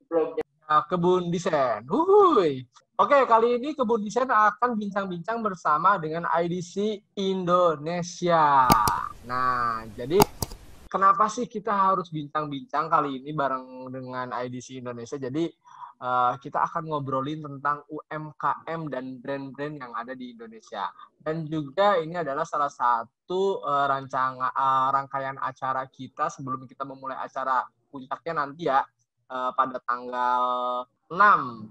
vlognya Kebun Desain. Wuhui. Oke, kali ini Kebun Desain akan bincang-bincang bersama dengan IDC Indonesia. Nah, jadi kenapa sih kita harus bincang-bincang kali ini bareng dengan IDC Indonesia? Jadi kita akan ngobrolin tentang UMKM dan brand-brand yang ada di Indonesia. Dan juga ini adalah salah satu rangkaian acara kita sebelum kita memulai acara puncaknya nanti ya, pada tanggal 6.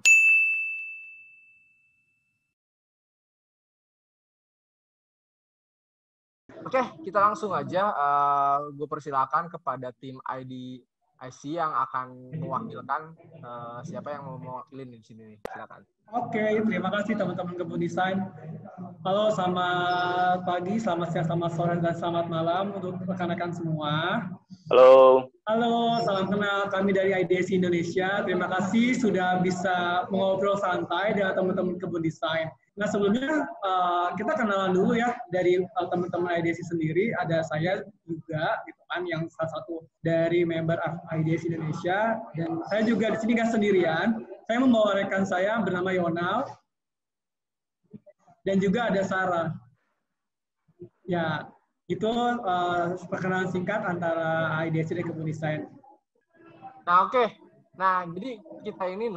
Oke, kita langsung aja. Gue persilakan kepada tim IC yang akan mewakilkan. Siapa yang mau mewakilin di sini nih? Silakan. Oke, terima kasih teman-teman Kebun Desain. Halo, selamat pagi, selamat siang, selamat sore, dan selamat malam untuk rekan-rekan semua. Halo. Halo, salam kenal. Kami dari IDC Indonesia. Terima kasih sudah bisa mengobrol santai dengan teman-teman Kebun Desain. Nah, sebelumnya kita kenalan dulu ya dari teman-teman IDC sendiri. Ada saya juga, gitu kan, yang salah satu dari member IDC Indonesia. Dan saya juga di sini nggak sendirian. Saya membawa rekan saya bernama Yonal. Dan juga ada Sarah. Ya, itu perkenalan singkat antara IDC dan Kebun Desain. Nah, oke. Nah, jadi kita ini,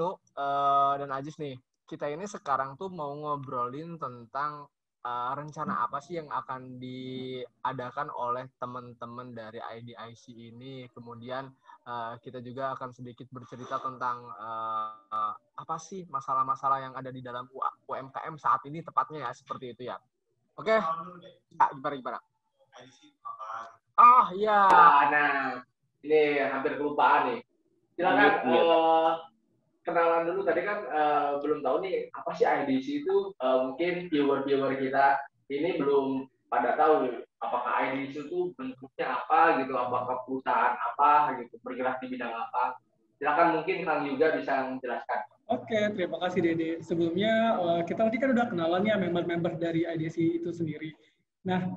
dan Ajis nih, kita ini sekarang tuh mau ngobrolin tentang rencana apa sih yang akan diadakan oleh teman-teman dari IDIC ini. Kemudian kita juga akan sedikit bercerita tentang apa sih masalah-masalah yang ada di dalam UMKM saat ini tepatnya ya, seperti itu ya. Oke, gimana? Ah, iya. Nah, ini hampir kelupaan nih. Silakan kenalan dulu. Tadi kan belum tahu nih apa sih IDC itu. Mungkin viewer kita ini belum pada tahu apakah IDC itu bentuknya apa gitu, apakah perusahaan apa gitu, bergerak di bidang apa. Silakan, mungkin Kang juga bisa menjelaskan. Oke, terima kasih Dede. Sebelumnya kita tadi kan udah kenalan ya member-member dari IDC itu sendiri. Nah,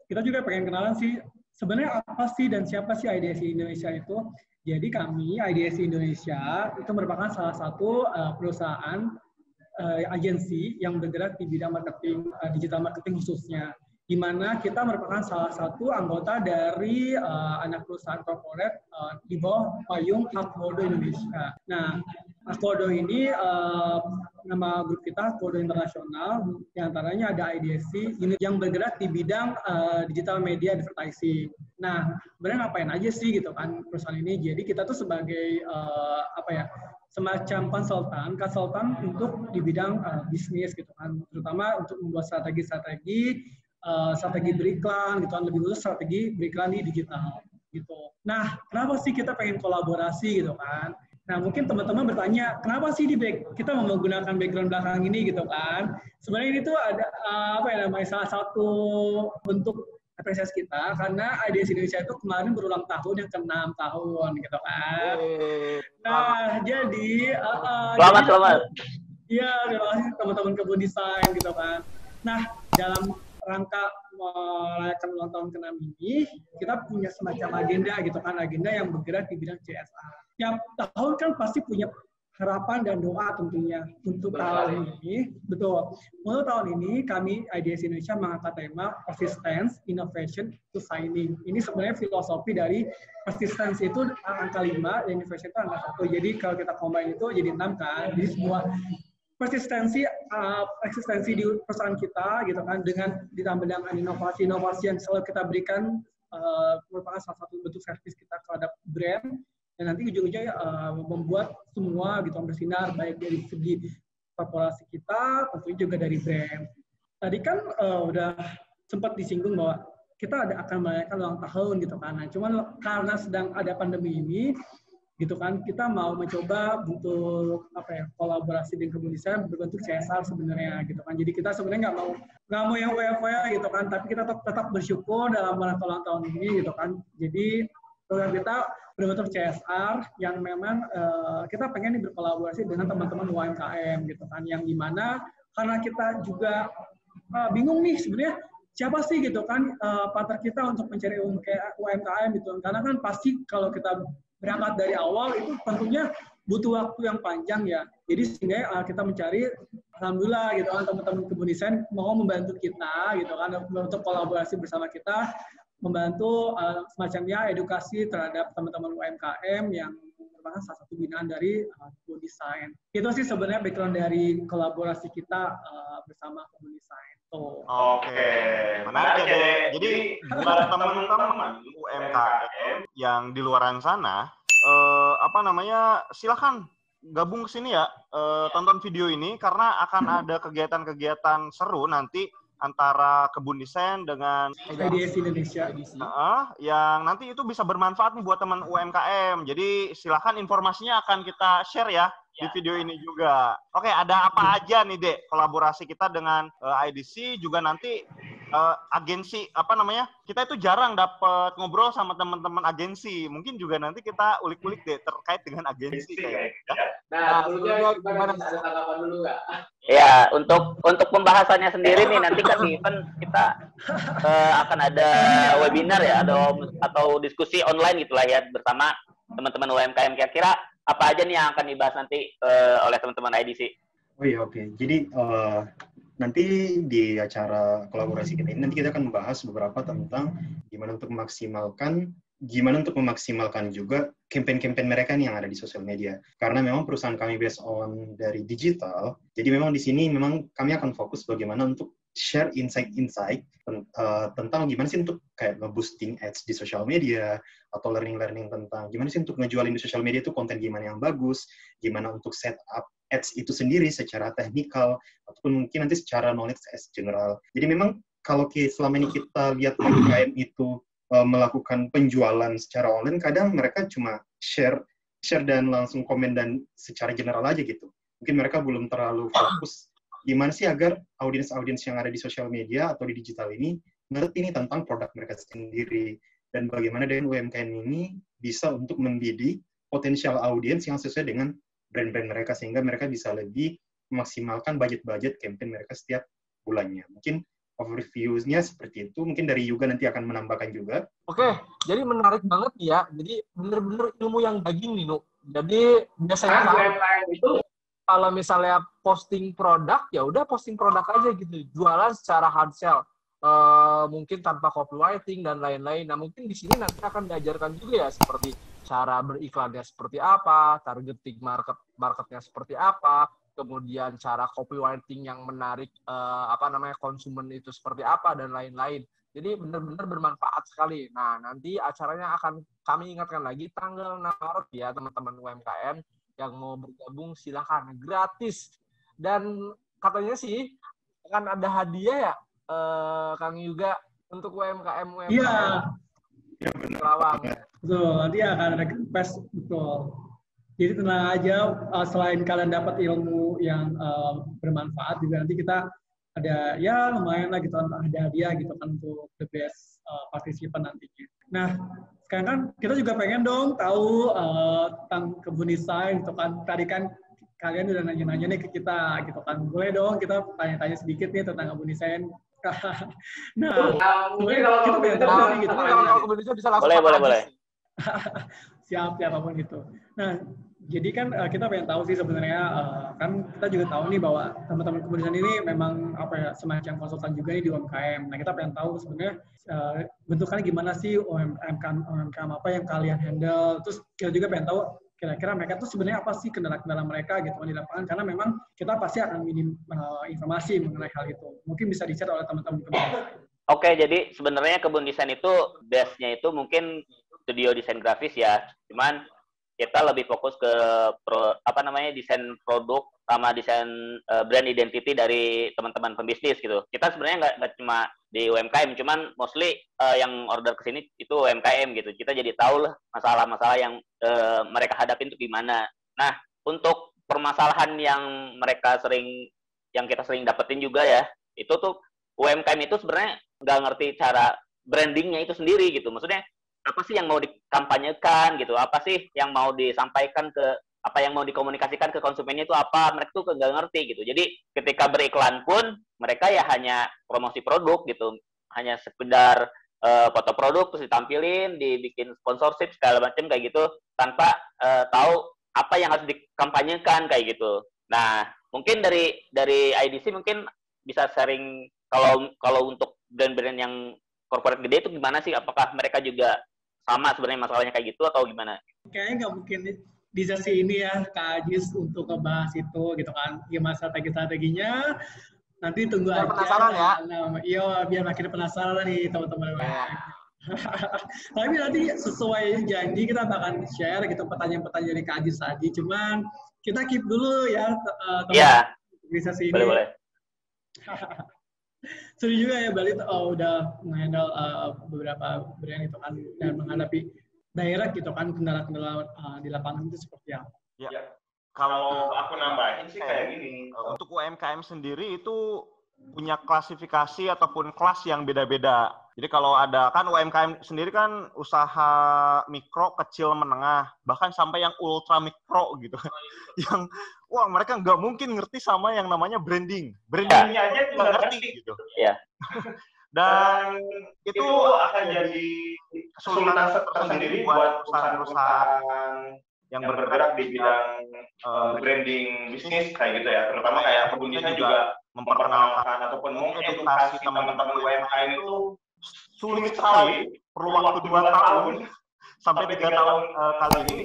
kita juga pengen kenalan sih sebenarnya apa sih dan siapa sih IDC Indonesia itu. Jadi kami IDC Indonesia itu merupakan salah satu perusahaan agensi yang bergerak di bidang marketing, digital marketing khususnya. Di mana kita merupakan salah satu anggota dari anak perusahaan corporate di bawah payung Akodo Indonesia. Nah, Akodo ini nama grup kita Akodo Internasional, di antaranya ada IDC unit yang bergerak di bidang digital media advertising. Nah, sebenarnya ngapain aja sih gitu kan perusahaan ini? Jadi kita tuh sebagai semacam konsultan untuk di bidang bisnis gitu kan, terutama untuk membuat strategi beriklan gitu kan, lebih khusus strategi beriklan di digital gitu. Nah, kenapa sih kita pengen kolaborasi gitu kan? Nah, mungkin teman-teman bertanya, kenapa sih kita mau menggunakan background belakang ini gitu kan? Sebenarnya ini tuh ada salah satu bentuk apresiasi kita karena IDC Indonesia itu kemarin berulang tahun yang ke-6 tahun gitu kan. Nah, jadi Selamat. Iya, terima kasih teman-teman Kebun Desain gitu kan. Nah, dalam rangka merayakan ulang tahun ke-6 ini, kita punya semacam agenda gitu kan, agenda yang bergerak di bidang CSR. Tiap tahun kan pasti punya harapan dan doa tentunya untuk tahun ini. Betul. Untuk tahun ini kami IDC Indonesia mengangkat tema Persistence, Innovation to Shining. Ini sebenarnya filosofi dari persistence itu angka 5 dan innovation itu angka 1. Jadi kalau kita combine itu jadi 6 kan. Jadi semua eksistensi di perusahaan kita gitu kan, dengan ditambah dengan inovasi yang selalu kita berikan merupakan salah satu bentuk servis kita terhadap brand, dan nanti ujung-ujungnya membuat semua gitu bersinar baik dari segi korporasi kita, tentunya juga dari brand. Tadi kan udah sempat disinggung bahwa kita akan merayakan ulang tahun gitu kan. Nah, cuman karena sedang ada pandemi ini gitu kan, kita mau mencoba untuk kolaborasi dengan Kebun Desain berbentuk CSR sebenarnya gitu kan. Jadi kita sebenarnya nggak mau yang foya-foya gitu kan, tapi kita tetap bersyukur dalam rangka ulang tahun ini gitu kan. Jadi program kita berbentuk CSR yang memang kita pengen berkolaborasi dengan teman-teman UMKM gitu kan, yang dimana karena kita juga bingung nih sebenarnya siapa sih gitu kan partner kita untuk mencari UMKM gitu. Karena kan pasti kalau kita berangkat dari awal itu tentunya butuh waktu yang panjang ya. Jadi sehingga kita mencari, alhamdulillah gitu kan, teman-teman kebun desain mau membantu kita gitu kan, untuk kolaborasi bersama kita, membantu semacamnya edukasi terhadap teman-teman UMKM yang merupakan salah satu binaan dari kebun desain. Itu sih sebenarnya background dari kolaborasi kita bersama kebun desain. Oke, menarik ya deh. Jadi buat teman-teman UMKM yang di luaran sana, silakan gabung ke sini ya, tonton video ini karena akan ada kegiatan-kegiatan seru nanti antara kebun desain dengan IDSI Indonesia. Yang nanti itu bisa bermanfaat nih buat teman UMKM. Jadi silakan informasinya akan kita share ya di video ini juga. Oke, ada apa aja nih Dek kolaborasi kita dengan IDC juga nanti agensi kita itu jarang dapat ngobrol sama teman-teman agensi. Mungkin juga nanti kita ulik-ulik deh terkait dengan agensi kayak ya. Nah, sebelumnya gimana, ada tanggapan dulu nggak? Ya, untuk pembahasannya sendiri nih nanti kan di event kita akan ada webinar ya, atau diskusi online gitulah ya bersama teman-teman UMKM. Kira-kira apa aja nih yang akan dibahas nanti oleh teman-teman IDC? Oh iya, oke. Jadi nanti di acara kolaborasi kita ini nanti kita akan membahas beberapa tentang gimana untuk memaksimalkan juga campaign-campaign mereka nih yang ada di sosial media. Karena memang perusahaan kami based on dari digital, jadi memang di sini memang kami akan fokus bagaimana untuk share insight-insight tentang gimana sih untuk kayak nge-boosting ads di sosial media, atau learning tentang gimana sih untuk ngejualin di sosial media itu konten gimana yang bagus, gimana untuk set up ads itu sendiri secara teknikal, ataupun mungkin nanti secara knowledge as general. Jadi memang kalau selama ini kita lihat UMKM itu melakukan penjualan secara online, kadang mereka cuma share dan langsung komen dan secara general aja gitu. Mungkin mereka belum terlalu fokus gimana sih agar audiens yang ada di sosial media atau di digital ini ngerti nih tentang produk mereka sendiri, dan bagaimana dengan UMKM ini bisa untuk membidik potensial audiens yang sesuai dengan brand-brand mereka, sehingga mereka bisa lebih memaksimalkan budget campaign mereka setiap bulannya. Mungkin overview-nya seperti itu. Mungkin dari Yuga nanti akan menambahkan juga. Oke, jadi menarik banget ya. Jadi bener-bener ilmu yang daging nih, Nuk. Jadi biasanya itu kalau misalnya posting produk, ya udah posting produk aja gitu. Jualan secara hard sell. Mungkin tanpa copywriting dan lain-lain. Nah, mungkin di sini nanti akan diajarkan juga ya seperti cara beriklannya seperti apa, targeting marketnya seperti apa, kemudian cara copywriting yang menarik konsumen itu seperti apa dan lain-lain. Jadi benar-benar bermanfaat sekali. Nah, nanti acaranya akan kami ingatkan lagi tanggal 6 Maret ya teman-teman UMKM yang mau bergabung silakan, gratis. Dan katanya sih akan ada hadiah ya Kang Yuga untuk UMKM. Iya. Ya, benar. Kerawang. Betul, nanti akan ada campaign, betul. Jadi tenang aja, selain kalian dapat ilmu yang bermanfaat, juga nanti kita ada ya lumayan lah gitu, ada hadiah gitu kan untuk the best partisipan nantinya. Nah, sekarang kan kita juga pengen dong tahu tentang kebun desain gitu kan. Tadi kan kalian udah nanya-nanya nih ke kita gitu kan. Boleh dong kita tanya-tanya sedikit nih tentang kebun desain. Nah, mungkin kalau kita pengen tahu nih gitu. Kalau kebun desain bisa langsung Boleh. Siap apapun itu. Nah, jadi kan kita pengen tahu sih sebenarnya kan kita juga tahu nih bahwa teman-teman kebun desain ini memang semacam konsultan juga nih di UMKM. Nah, kita pengen tahu sebenarnya bentukannya gimana sih UMKM apa yang kalian handle. Terus kita juga pengen tahu kira-kira mereka tuh sebenarnya apa sih kendala-kendala mereka gitu di lapangan, karena memang kita pasti akan minim informasi mengenai hal itu. Mungkin bisa di-share oleh teman-teman kebun desain. Oke, jadi sebenarnya kebun desain itu base-nya itu mungkin studio desain grafis ya. Cuman kita lebih fokus ke desain produk sama desain brand identity dari teman-teman pembisnis gitu. Kita sebenarnya nggak cuma di UMKM, cuman mostly yang order ke sini itu UMKM gitu. Kita jadi tahu lah masalah-masalah yang mereka hadapin itu gimana. Nah, untuk permasalahan yang kita sering dapetin juga ya, itu tuh UMKM itu sebenarnya nggak ngerti cara brandingnya itu sendiri gitu. Maksudnya apa sih yang mau dikampanyekan gitu, apa sih yang mau disampaikan apa yang mau dikomunikasikan ke konsumennya itu apa, mereka tuh nggak ngerti gitu. Jadi ketika beriklan pun mereka ya hanya promosi produk gitu, hanya sekedar foto produk terus ditampilin, dibikin sponsorship segala macam kayak gitu tanpa tahu apa yang harus dikampanyekan kayak gitu. Nah, mungkin dari IDC mungkin bisa sharing kalau untuk brand-brand yang corporate gede itu gimana sih? Apakah mereka juga sama sebenarnya masalahnya kayak gitu atau gimana? Kayaknya nggak mungkin di sesi ini ya Kak Ajis untuk ngebahas itu gitu kan, gimana strategi-strateginya. Nanti tunggu biar aja. Penasaran ya? Iya, biar makin penasaran nih teman-teman. Tapi nanti sesuai janji kita bakal share gitu pertanyaan-pertanyaan dari Kak Ajis tadi. Cuman kita keep dulu ya teman di sesi ini. Boleh. Seru juga ya Bali udah menghandle beberapa brand itu kan dan menghadapi daerah gitu kan kendala-kendala di lapangan itu seperti apa. Ya. Kalau aku nambahin sih kayak gini. Untuk UMKM sendiri itu punya klasifikasi ataupun kelas yang beda-beda. Jadi kalau ada kan UMKM sendiri kan usaha mikro, kecil, menengah, bahkan sampai yang ultra mikro gitu. Yang wah mereka nggak mungkin ngerti sama yang namanya branding. Brandingnya aja nggak ngerti gitu. Iya. Dan itu akan jadi kesulitan tersendiri buat perusahaan-perusahaan yang bergerak di bidang branding bisnis kayak gitu ya. Terutama kayak Kebun Desain juga memperkenalkan ataupun mengedukasi teman-teman UMKM itu sulit sekali, perlu waktu 2 tahun sampai 3 tahun kali ini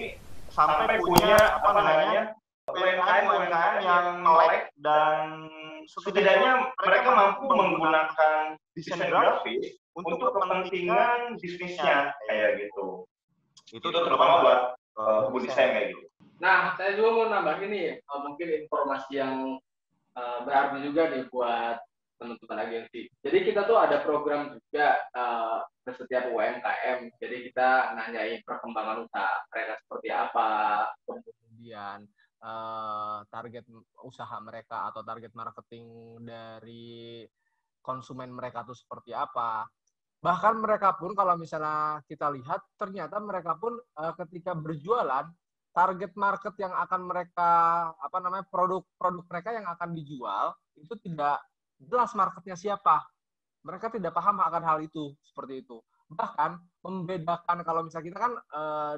sampai punya apa namanya UMKM yang melek dan setidaknya mereka mampu menggunakan desain grafis untuk kepentingan bisnisnya kayak gitu. Itu terutama buat Kebun Desain kayak gitu. Nah, saya juga mau nambahin nih, mungkin informasi yang berarti juga nih buat teman-teman agensi. Jadi kita tuh ada program juga ke setiap UMKM. Jadi kita nanyain perkembangan usaha mereka seperti apa, kemudian target usaha mereka atau target marketing dari konsumen mereka tuh seperti apa. Bahkan mereka pun kalau misalnya kita lihat, ternyata mereka pun ketika berjualan, target market yang akan mereka, produk mereka yang akan dijual, itu tidak jelas marketnya siapa. Mereka tidak paham akan hal itu, seperti itu. Bahkan membedakan kalau misalnya kita kan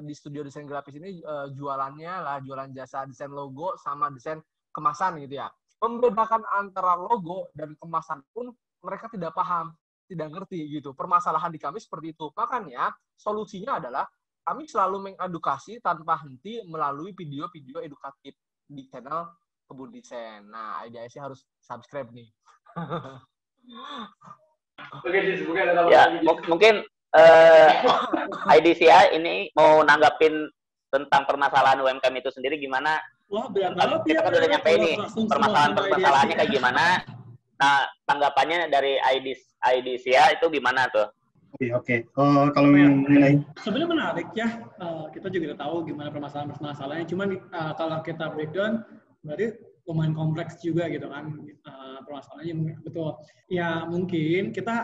di studio desain grafis ini jualannya lah, jualan jasa desain logo sama desain kemasan gitu ya. Membedakan antara logo dan kemasan pun mereka tidak paham, tidak ngerti gitu. Permasalahan di kami seperti itu. Makanya solusinya adalah kami selalu mengedukasi tanpa henti melalui video-video edukatif di channel Kebun Desain. Nah, IDIC harus subscribe nih. Oke, mungkin ada ya, mungkin IDC ini mau nanggapin tentang permasalahan UMKM itu sendiri gimana? Wah, kita kan udah nyampe ini permasalahannya kayak gimana. Nah, tanggapannya dari IDC itu gimana tuh? Oke. Kalau mengenai sebenarnya menarik ya. Kita juga udah tahu gimana permasalahannya. Cuman kalau kita breakdown, berarti lumayan kompleks juga gitu kan permasalahannya. Betul. Ya mungkin kita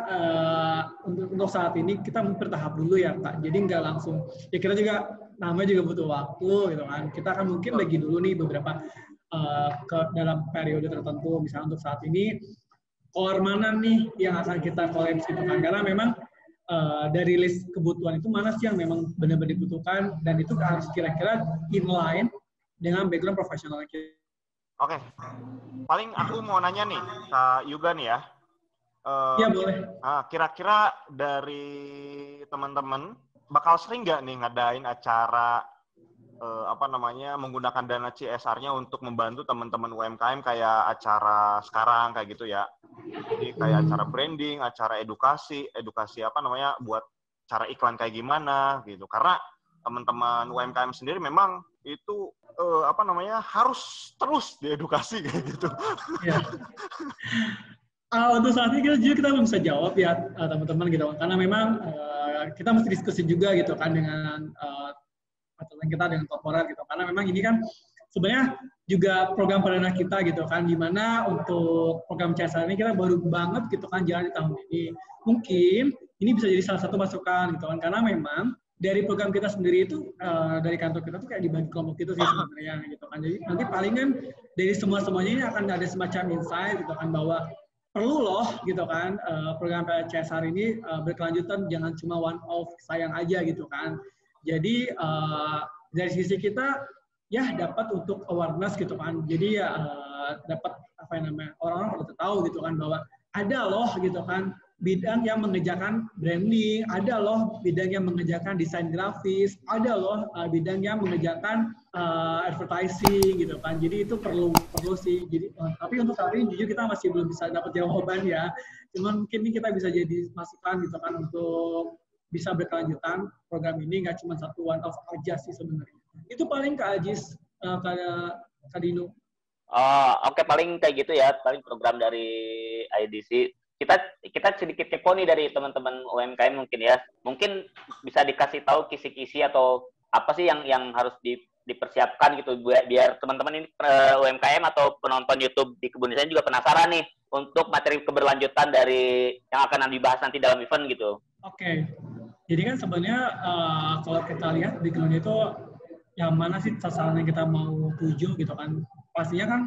untuk saat ini kita bertahap dulu ya Kak. Jadi nggak langsung. Ya kita juga namanya juga butuh waktu gitu kan. Kita akan mungkin bagi dulu nih beberapa dalam periode tertentu. Misalnya untuk saat ini core mana nih yang akan kita collapse gitu kan. Karena memang dari list kebutuhan itu mana sih yang memang benar-benar dibutuhkan dan itu harus kira-kira inline dengan background profesional kita. Oke, paling aku mau nanya nih Kak Yuga nih ya. Iya boleh. Kira-kira dari teman-teman bakal sering nggak nih ngadain acara menggunakan dana CSR-nya untuk membantu teman-teman UMKM kayak acara sekarang kayak gitu ya. Jadi kayak acara branding, acara edukasi buat cara iklan kayak gimana gitu. Karena teman-teman UMKM sendiri memang itu harus terus diedukasi kayak gitu. Ya. Untuk saat ini kita belum bisa jawab ya teman-teman gitu. Karena memang kita mesti diskusi juga gitu kan dengan kita dengan korporat gitu. Karena memang ini kan sebenarnya juga program perdana kita gitu kan, di mana untuk program CSR ini kita baru banget gitu kan jalan di tahun ini. Mungkin ini bisa jadi salah satu masukan gitu kan, karena memang dari program kita sendiri itu dari kantor kita tuh kayak dibagi kelompok gitu sih sebenarnya gitu kan. Jadi nanti palingan dari semuanya ini akan ada semacam insight gitu kan, bahwa perlu loh gitu kan program CSR ini berkelanjutan, jangan cuma one off sayang aja gitu kan. Jadi dari sisi kita ya dapat untuk awareness gitu kan. Jadi ya dapat apa yang namanya orang-orang pada tahu gitu kan bahwa ada loh gitu kan bidang yang mengerjakan branding, ada loh bidang yang mengerjakan desain grafis, ada loh bidang yang mengerjakan advertising gitu kan. Jadi itu perlu sih. Jadi tapi untuk saat ini jujur kita masih belum bisa dapat jawaban ya. Cuman mungkin ini kita bisa jadi masukan gitu kan untuk bisa berkelanjutan program ini, nggak cuma satu one off aja sih sebenarnya. Itu paling Kak Ajis, Kak Dino. Oh, oke, paling kayak gitu ya, paling program dari IDC. Kita sedikit kepo nih dari teman-teman UMKM mungkin ya. Mungkin bisa dikasih tahu kisi-kisi atau apa sih yang harus dipersiapkan gitu biar teman-teman ini UMKM atau penonton YouTube di Kebun Desain juga penasaran nih untuk materi keberlanjutan dari yang akan dibahas nanti dalam event gitu. Oke. Jadi kan sebenarnya kalau kita lihat di Kebun itu yang mana sih sasaran yang kita mau tuju gitu kan. Pastinya kan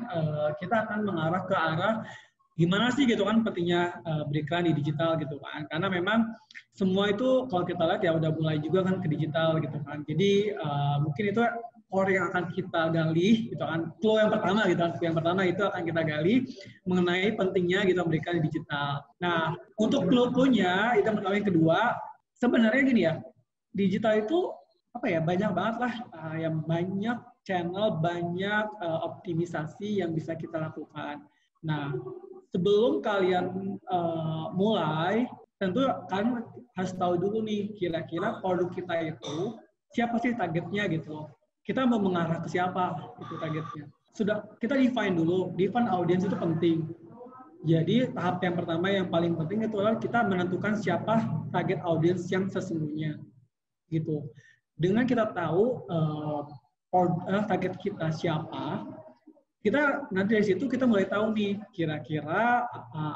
kita akan mengarah ke arah gimana sih gitu kan pentingnya beriklan di digital gitu kan. Karena memang semua itu kalau kita lihat ya udah mulai juga kan ke digital gitu kan. Jadi mungkin itu core yang akan kita gali gitu kan. Clue yang pertama gitu kan. Yang pertama itu akan kita gali mengenai pentingnya gitu beriklan di digital. Nah, untuk clue-nya itu yang kedua, sebenarnya gini ya. Digital itu apa ya, banyak banget lah yang banyak channel, banyak optimisasi yang bisa kita lakukan. Nah, sebelum kalian mulai, tentu kalian harus tahu dulu nih, kira-kira produk kita itu siapa sih targetnya gitu. Kita mau mengarah ke siapa itu targetnya. Sudah, kita define dulu, define audience itu penting. Jadi tahap yang pertama yang paling penting itu adalah kita menentukan siapa target audience yang sesungguhnya gitu. Dengan kita tahu target kita siapa, kita nanti dari situ kita mulai tahu nih kira-kira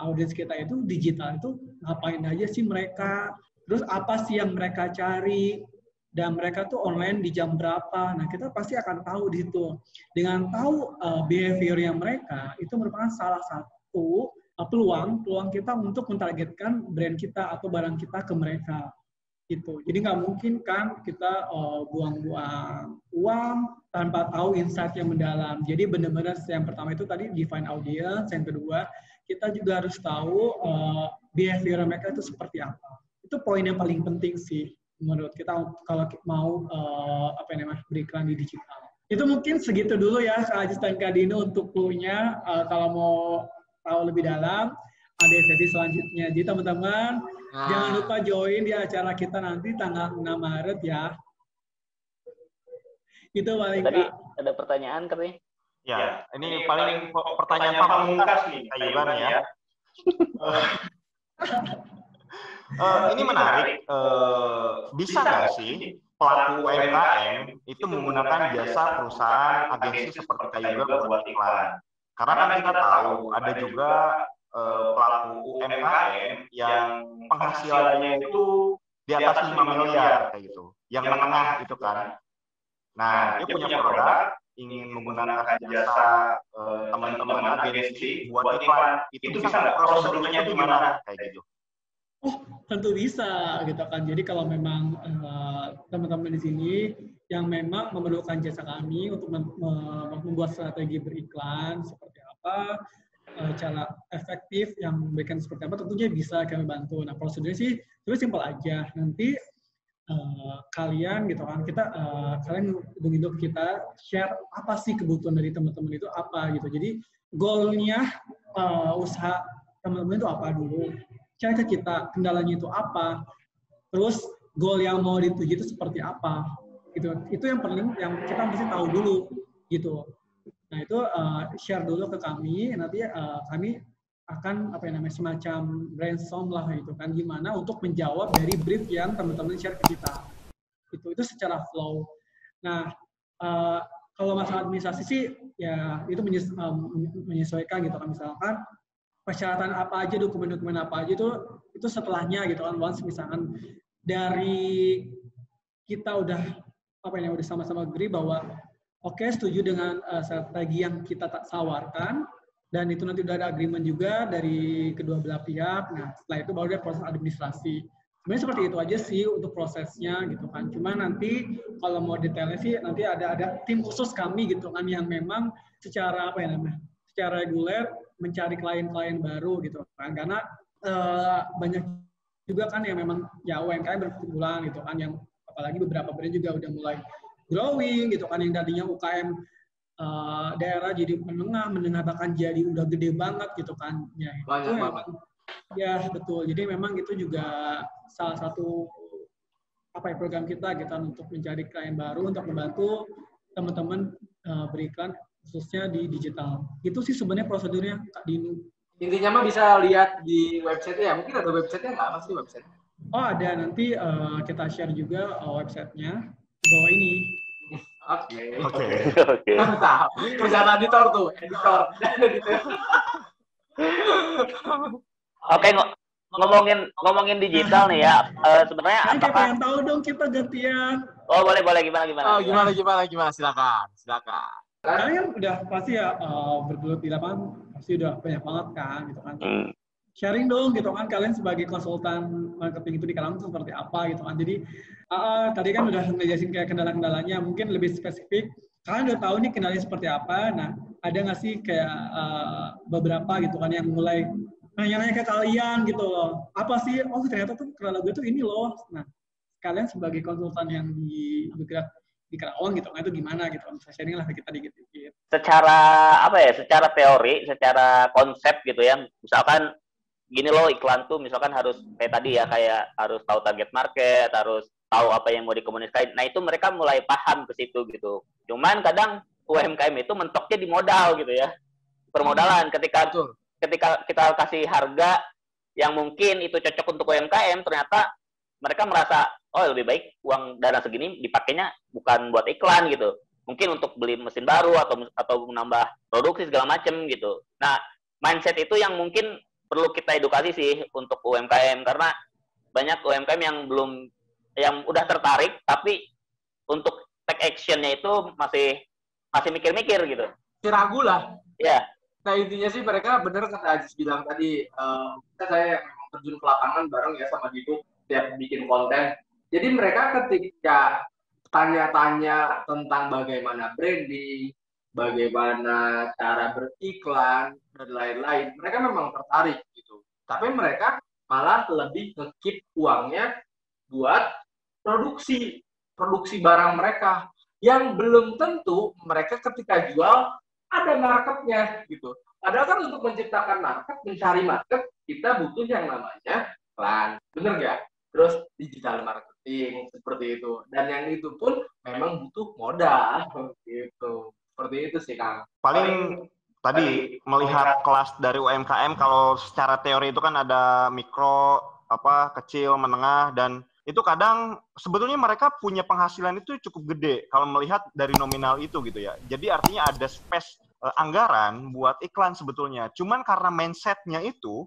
audiens kita itu digital itu ngapain aja sih mereka, terus apa sih yang mereka cari, dan mereka tuh online di jam berapa. Nah, kita pasti akan tahu di situ. Dengan tahu behavior-nya mereka, itu merupakan salah satu peluang kita untuk mentargetkan brand kita atau barang kita ke mereka. Gitu. Jadi nggak mungkin kan kita buang-buang uang tanpa tahu insight yang mendalam. Jadi benar-benar yang pertama itu tadi define audience, yang kedua kita juga harus tahu behavior mereka itu seperti apa. Itu poin yang paling penting sih menurut kita kalau mau beriklan di digital. Itu mungkin segitu dulu ya Kak Ajis dan Kak Dino untuk clue-nya. Kalau mau tahu lebih dalam ada sesi selanjutnya. Jadi teman-teman jangan lupa join di acara kita nanti tanggal 6 Maret ya. Itu paling tadi ada pertanyaan katanya. Ya, ini paling pertanyaan pamungkas nih, Ayuban ya. Ini menarik. Bisa nggak sih pelaku UMKM itu menggunakan jasa perusahaan agensi seperti Kayuban buat iklan? Karena kan kita tahu ada juga pelaku UMKM yang penghasilannya itu di atas 5 miliar kayak gitu, yang menengah itu kan. Nah, dia punya produk, ingin menggunakan jasa teman-teman agensi buat iklan, itu bisa nggak prosedurnya gimana kayak gitu? Oh, tentu bisa gitu kan. Jadi kalau memang teman-teman di sini yang memang memerlukan jasa kami untuk membuat strategi beriklan seperti apa, cara efektif yang memberikan seperti apa, tentunya bisa kami bantu. Nah, prosedurnya sih itu simpel aja. Nanti kalian gitu kan, kalian hubungi kita share apa sih kebutuhan dari teman-teman itu apa gitu. Jadi goalnya usaha teman-teman itu apa dulu, cari ke kita kendalanya itu apa, terus goal yang mau dituju itu seperti apa gitu. Itu yang penting, yang kita mesti tahu dulu gitu. Nah, itu share dulu ke kami, nanti kami akan semacam brainstorm lah gitu kan, gimana untuk menjawab dari brief yang teman-teman share ke kita. Itu secara flow. Nah, kalau masalah administrasi sih ya itu menyesuaikan gitu kan, misalkan persyaratan apa aja, dokumen-dokumen apa aja itu setelahnya gitu kan. Once misalkan dari kita udah udah sama-sama agree bahwa oke, setuju dengan strategi yang kita tawarkan. dan itu nanti udah ada agreement juga dari kedua belah pihak. Nah, setelah itu baru ada proses administrasi. Sebenarnya seperti itu aja sih untuk prosesnya gitu kan. Cuma nanti kalau mau detailnya sih nanti ada tim khusus kami gitu kan yang memang secara secara reguler mencari klien-klien baru gitu kan. Karena banyak juga kan yang memang ya UMKM berkumpulan gitu kan, yang apalagi beberapa brand juga udah mulai growing gitu kan, yang tadinya UKM daerah jadi menengah bahkan jadi udah gede banget gitu kan. Ya, Banyak banget. Ya betul. Jadi memang itu juga salah satu program kita gitu untuk mencari klien baru untuk membantu teman-teman beriklan khususnya di digital. Itu sih sebenarnya prosedurnya Kak Dinu. Intinya mah bisa lihat di website ya. Mungkin ada website-nya nggak? Apa sih website? Oh ada, nanti kita share juga website-nya di bawah ini. Oke. Mantap. Kerjaan editor tuh, editor. Oke, ngomongin digital nih ya. Sebenarnya Saya pengen tahu dong kita gantian. Oh, boleh gimana? Oh, gimana? Silakan. Kalian kan udah pasti ya bergelut di lapangan, pasti udah banyak banget kan gitu kan. Sharing dong gitu kan, kalian sebagai konsultan marketing itu di Kalang itu seperti apa gitu kan. Jadi tadi kan udah ngejelasin kayak kendala-kendalanya, mungkin lebih spesifik. Kalian udah tahu nih kendalanya seperti apa. Nah, ada nggak sih kayak beberapa gitu kan yang mulai nanya-nanya ke kalian gitu loh. Apa sih? Oh ternyata tuh kendala gue tuh ini loh. Nah, kalian sebagai konsultan yang bergerak di Karawang gitu kan, itu gimana gitu, bisa sharing lah kita dikit-dikit. Secara teori, secara konsep gitu ya, misalkan gini loh, iklan tuh misalkan harus kayak tadi ya, kayak harus tahu target market, harus tahu apa yang mau dikomunikasikan. Nah itu mereka mulai paham ke situ gitu. Cuman kadang UMKM itu mentoknya di modal gitu ya, permodalan. Ketika kita kasih harga yang mungkin itu cocok untuk UMKM, ternyata mereka merasa oh lebih baik uang dana segini dipakainya bukan buat iklan gitu, mungkin untuk beli mesin baru atau menambah produksi segala macam gitu. Nah mindset itu yang mungkin perlu kita edukasi sih untuk UMKM, karena banyak UMKM yang udah tertarik tapi untuk take actionnya itu masih mikir-mikir gitu. Ragu lah. Ya. Nah intinya sih mereka bener kata Aziz bilang tadi, saya terjun ke lapangan bareng ya sama Didu tiap bikin konten. Jadi mereka ketika tanya-tanya tentang bagaimana branding, bagaimana cara beriklan, dan lain-lain, mereka memang tertarik gitu. Tapi mereka malah lebih nge-keep uangnya buat produksi barang mereka. Yang belum tentu mereka ketika jual ada marketnya gitu. Padahal kan untuk menciptakan market, mencari market, kita butuh yang namanya iklan. Bener nggak? Terus digital marketing seperti itu, dan yang itu pun memang butuh modal gitu. Seperti itu sih Kang. Paling tadi melihat kelas dari UMKM, kalau secara teori itu kan ada mikro, kecil, menengah, dan itu kadang sebetulnya mereka punya penghasilan itu cukup gede kalau melihat dari nominal itu gitu ya. Jadi artinya ada space anggaran buat iklan sebetulnya. Cuman karena mindsetnya itu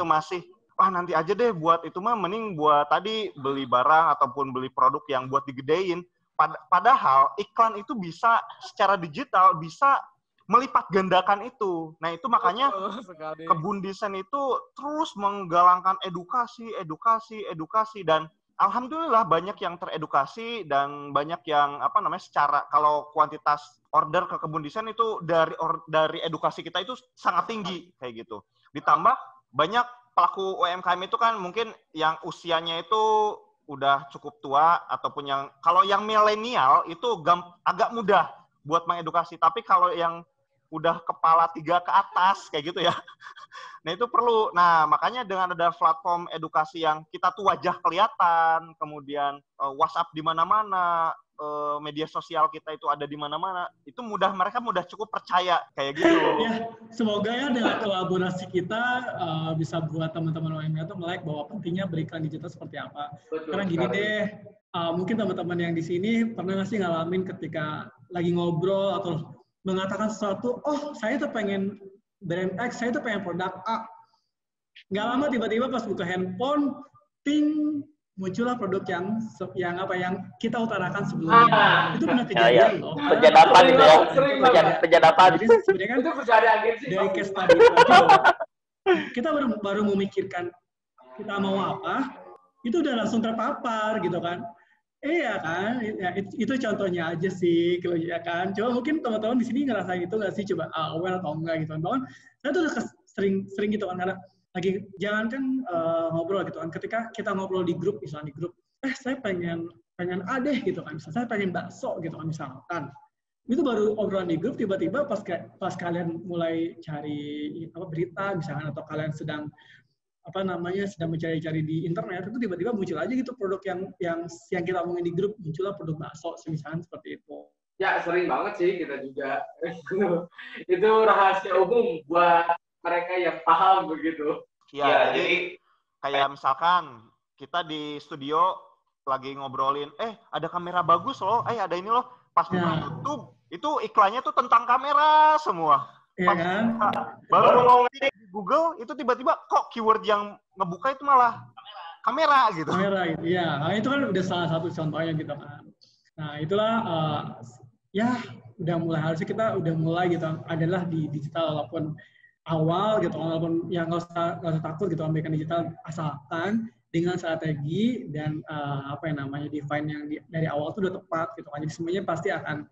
masih nanti aja deh buat itu mah, mending buat tadi beli barang ataupun beli produk yang buat digedein. Padahal iklan itu bisa secara digital bisa melipat gandakan itu. Nah itu makanya Kebun Desain itu terus menggalangkan edukasi, dan alhamdulillah banyak yang teredukasi dan banyak yang secara kalau kuantitas order ke Kebun Desain itu dari edukasi kita itu sangat tinggi kayak gitu. Ditambah banyak pelaku UMKM itu kan mungkin yang usianya itu udah cukup tua, ataupun kalau yang milenial itu agak mudah buat mengedukasi, tapi kalau yang udah kepala 3 ke atas kayak gitu ya, nah itu perlu. Nah makanya dengan ada platform edukasi yang kita tuh wajah kelihatan, kemudian WhatsApp di mana-mana, media sosial kita itu ada di mana-mana, itu mereka mudah cukup percaya kayak gitu. Ya, semoga ya dengan kolaborasi kita bisa buat teman-teman UMKM itu melek bahwa pentingnya beriklan digital seperti apa. Betul, karena gini deh, mungkin teman-teman yang di sini pernah nggak sih ngalamin ketika lagi ngobrol atau mengatakan sesuatu, oh saya tuh pengen brand X, saya tuh pengen produk A. Nggak lama tiba-tiba pas buka handphone, ting, muncullah produk yang kita utarakan sebelumnya. Itu benar kejadian loh. Penjadapan itu ya. Penjadapan. Jadi sebenarnya kan Itu bercanda agensi. dari case tadi itu bahwa kita baru memikirkan kita mau apa, itu udah langsung terpapar gitu kan. Iya kan, ya, itu contohnya aja sih, kalau ya kan. Coba mungkin teman-teman di sini ngerasa gitu nggak sih, coba aware atau enggak gitu kan. Bahkan saya tuh udah sering gitu kan, karena lagi jangankan ngobrol gitu kan. Ketika kita ngobrol di grup, misalnya di grup, saya pengen A deh gitu kan, misalnya saya pengen bakso gitu kan misalkan. Itu baru obrolan di grup, tiba-tiba pas kalian mulai cari berita misalkan, atau kalian sedang sedang mencari-cari di internet, itu tiba-tiba muncul aja gitu produk yang kita omongin di grup, muncullah produk bakso misalkan seperti itu. Ya sering banget sih kita juga. Itu rahasia umum buat mereka yang paham begitu. Ya, jadi kayak misalkan kita di studio lagi ngobrolin, ada kamera bagus loh, ada ini loh, pas buka YouTube itu iklannya tuh tentang kamera semua. Iya kan? Baru mau di Google itu tiba-tiba kok keyword yang ngebuka itu malah kamera gitu. Kamera gitu. Iya, nah, itu kan udah salah satu contohnya gitu kan. Nah, itulah harusnya kita udah mulai gitu adalah di digital, walaupun awal gitu, walaupun ya nggak usah takut gitu ambilkan digital, asalkan dengan strategi dan define yang dari awal itu udah tepat gitu kan. Jadi semuanya pasti akan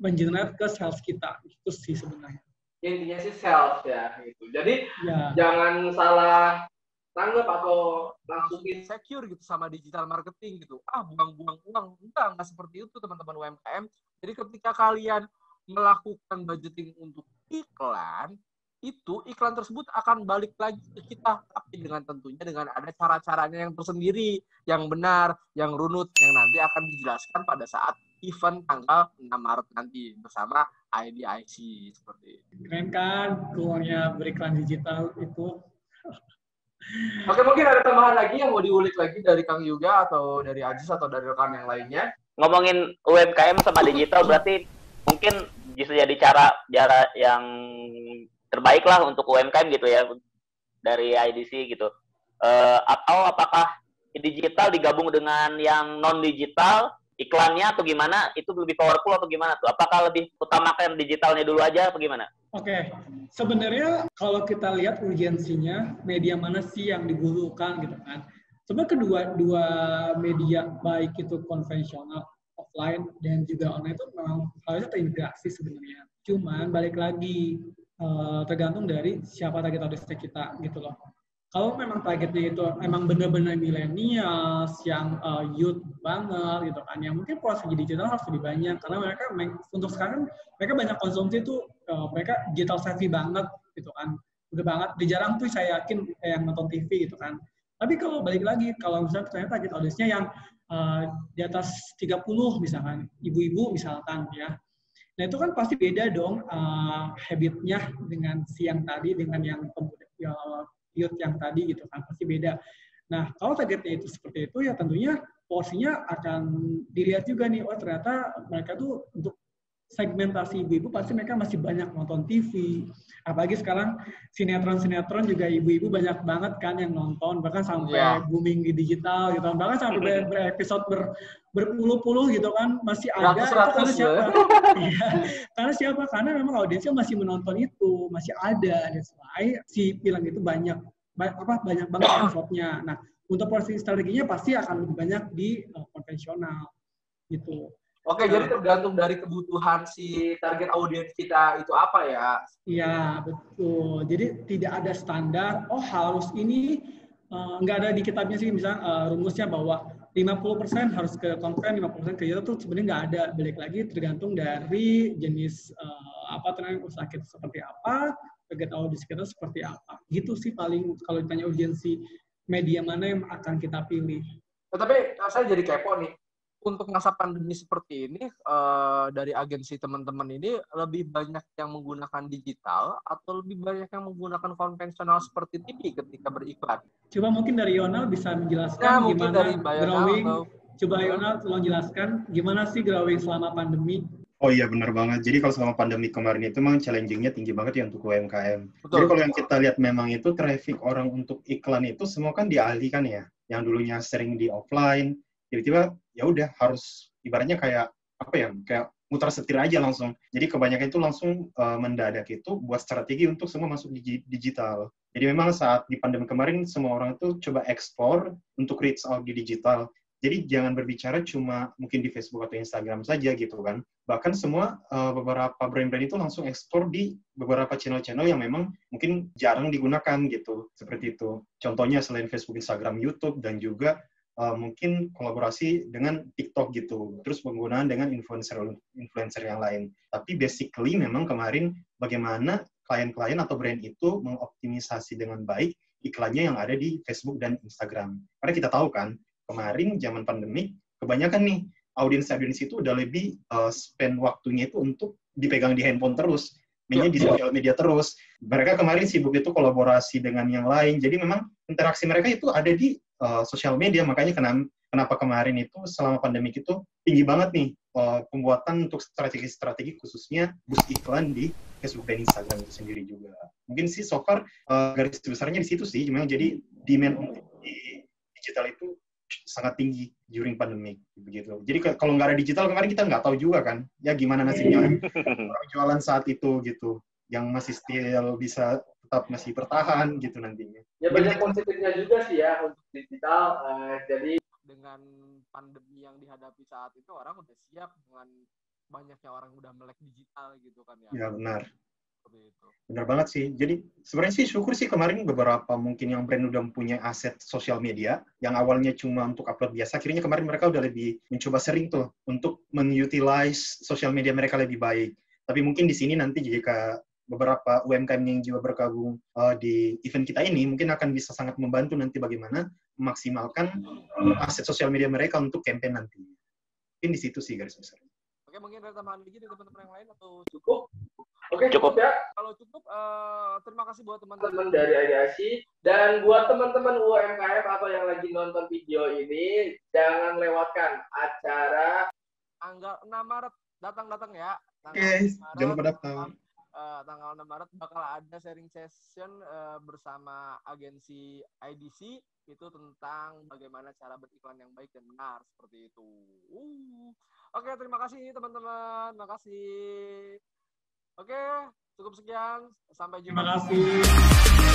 mengenerate ke sales kita. Itu sih sebenarnya. Intinya sih sales ya gitu. Jadi jangan salah tanggap atau langsung insecure gitu sama digital marketing gitu. Buang-buang uang. Enggak seperti itu teman-teman UMKM. Jadi ketika kalian melakukan budgeting untuk iklan, itu iklan tersebut akan balik lagi ke kita, tapi tentunya dengan ada cara-caranya yang tersendiri, yang benar, yang runut, yang nanti akan dijelaskan pada saat event tanggal 6 Maret nanti bersama IDIC seperti itu. Keren kan keluarnya beriklan digital itu. Oke, mungkin ada tambahan lagi yang mau diulik lagi dari Kang Yuga atau dari Ajis atau dari rekan yang lainnya. Ngomongin UMKM sama digital berarti mungkin bisa jadi cara yang terbaik lah untuk UMKM gitu ya dari IDC gitu. Atau apakah digital digabung dengan yang non digital iklannya atau gimana, itu lebih powerful atau gimana tuh? Apakah lebih utamakan digitalnya dulu aja atau gimana? Oke, sebenarnya kalau kita lihat urgensinya, media mana sih yang digulukan gitu kan. Sebenarnya dua media, baik itu konvensional, offline, dan juga online itu memang harusnya terintegrasi sebenarnya. Cuman balik lagi, tergantung dari siapa target audiens kita gitu loh. Kalau memang targetnya itu memang benar-benar milenials yang youth banget gitu kan, yang mungkin proses digital harus lebih banyak karena mereka untuk sekarang mereka banyak konsumsi tuh, mereka digital savvy banget gitu kan, udah banget. Jarang tuh saya yakin yang nonton TV gitu kan. Tapi kalau balik lagi, kalau misalnya ternyata target audiensnya yang di atas 30 misalkan, ibu-ibu misalkan ya, nah itu kan pasti beda dong habitnya dengan siang tadi dengan yang pemuda youth yang tadi gitu kan, pasti beda. Nah, kalau targetnya itu seperti itu, ya tentunya porsinya akan dilihat juga nih, ternyata mereka tuh untuk segmentasi ibu-ibu pasti mereka masih banyak nonton TV. Apalagi sekarang sinetron-sinetron juga ibu-ibu banyak banget kan yang nonton, bahkan sampai booming di digital gitu, bahkan sampai berepisode berpuluh-puluh gitu kan, masih ada. Itu karena siapa? Iya, karena siapa? Karena memang audiensnya masih menonton itu, masih ada. That's why si film itu banyak banget episode-nya. Nah, untuk porsi strateginya pasti akan lebih banyak di konvensional gitu. Oke, jadi tergantung dari kebutuhan si target audiens kita itu apa ya? Iya, betul. Jadi tidak ada standar, harus ini, nggak ada di kitabnya sih, misalnya rumusnya bahwa 50% harus ke konven, 50% ke digital, tuh sebenarnya nggak ada. Balik lagi tergantung dari jenis usaha kita seperti apa, target audiens kita seperti apa. Gitu sih paling kalau ditanya urgensi media mana yang akan kita pilih. Tapi saya jadi kepo nih. Untuk masa pandemi seperti ini, dari agensi teman-teman ini lebih banyak yang menggunakan digital atau lebih banyak yang menggunakan konvensional seperti TV ketika beriklan? Coba mungkin dari Yonal bisa menjelaskan gimana growing. Coba Yonal tolong jelaskan gimana sih growing selama pandemi. Oh iya, benar banget. Jadi kalau selama pandemi kemarin itu memang challenging-nya tinggi banget ya untuk UMKM. Betul. Jadi kalau yang kita lihat memang itu traffic orang untuk iklan itu semua kan dialihkan ya. yang dulunya sering di offline, tiba-tiba ya udah harus ibaratnya kayak apa ya, kayak muter setir aja langsung. Jadi kebanyakan itu langsung mendadak itu buat strategi untuk semua masuk di digital. Jadi memang saat di pandemi kemarin semua orang itu coba explore untuk reach out di digital. Jadi jangan berbicara cuma mungkin di Facebook atau Instagram saja gitu kan. Bahkan semua beberapa brand-brand itu langsung ekspor di beberapa channel-channel yang memang mungkin jarang digunakan gitu. Seperti itu. Contohnya selain Facebook, Instagram, YouTube, dan juga mungkin kolaborasi dengan TikTok gitu. Terus penggunaan dengan influencer yang lain. Tapi basically memang kemarin bagaimana klien-klien atau brand itu mengoptimisasi dengan baik iklannya yang ada di Facebook dan Instagram. Karena kita tahu kan, kemarin zaman pandemi, kebanyakan nih audiens itu udah lebih spend waktunya itu untuk dipegang di handphone terus, mainnya di sosial media terus. Mereka kemarin sibuk itu kolaborasi dengan yang lain. Jadi memang interaksi mereka itu ada di sosial media. Makanya kenapa kemarin itu selama pandemi itu tinggi banget nih pembuatan untuk strategi-strategi khususnya boost iklan di Facebook dan Instagram itu sendiri juga. Mungkin sih so far garis besarnya di situ sih. Memang jadi demand untuk di digital itu sangat tinggi during pandemic begitu. Jadi kalau nggak ada digital kemarin kita nggak tahu juga kan, ya gimana nasibnya orang jualan saat itu gitu, yang masih still bisa tetap masih bertahan gitu nantinya. Ya banyak positifnya juga sih ya untuk digital. Jadi dengan pandemi yang dihadapi saat itu orang udah siap dengan banyaknya orang udah melek digital gitu kan ya. Ya benar. Itu. Benar banget sih. Jadi sebenarnya sih syukur sih kemarin beberapa mungkin yang brand udah punya aset sosial media yang awalnya cuma untuk upload biasa, akhirnya kemarin mereka udah lebih mencoba sering tuh untuk men-utilize sosial media mereka lebih baik. Tapi mungkin di sini nanti jika beberapa UMKM yang juga bergabung di event kita ini mungkin akan bisa sangat membantu nanti bagaimana memaksimalkan aset sosial media mereka untuk campaign nanti. Mungkin di situ sih garis besarnya. Oke, mungkin ada tambahan lagi dari teman-teman yang lain atau cukup? Oke, cukup ya. Kalau cukup, terima kasih buat teman-teman dari IDIC. Dan buat teman-teman UMKM atau yang lagi nonton video ini, jangan lewatkan acara tanggal 6 Maret. Datang ya. Oke, jangan lupa datang. Tanggal 6 Maret bakal ada sharing session bersama agensi IDC itu tentang bagaimana cara beriklan yang baik dan benar seperti itu. Oke, terima kasih teman-teman. Makasih. Oke, cukup sekian. Sampai jumpa. Terima kasih.